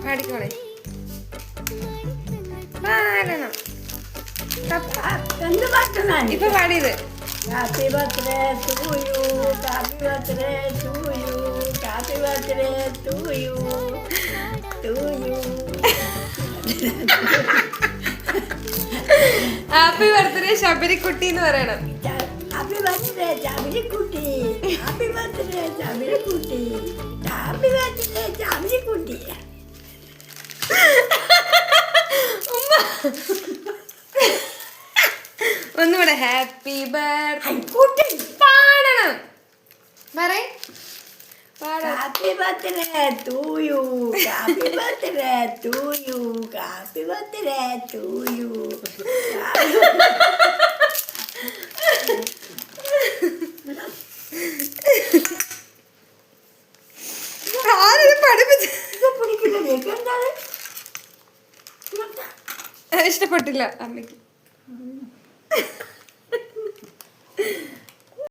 പാടിക്കോളെ. പാടണം. ഇപ്പൊ പാടിയത്. Happy birthday to you, happy birthday to you, happy birthday to you, to you. Happy birthday ശബരിക്കുട്ടി എന്ന് പറയണം. Happy birthday ശബരിക്കുട്ടി, happy birthday ശബരിക്കുട്ടി, happy birthday ശബരിക്കുട്ടി. ഒന്നുകൂടെ happy birthday പാടണം. പറയ്. Happy birthday to you, happy birthday to you, happy birthday to you. ഇഷ്ടപ്പെട്ടില്ല അമ്മയ്ക്ക്.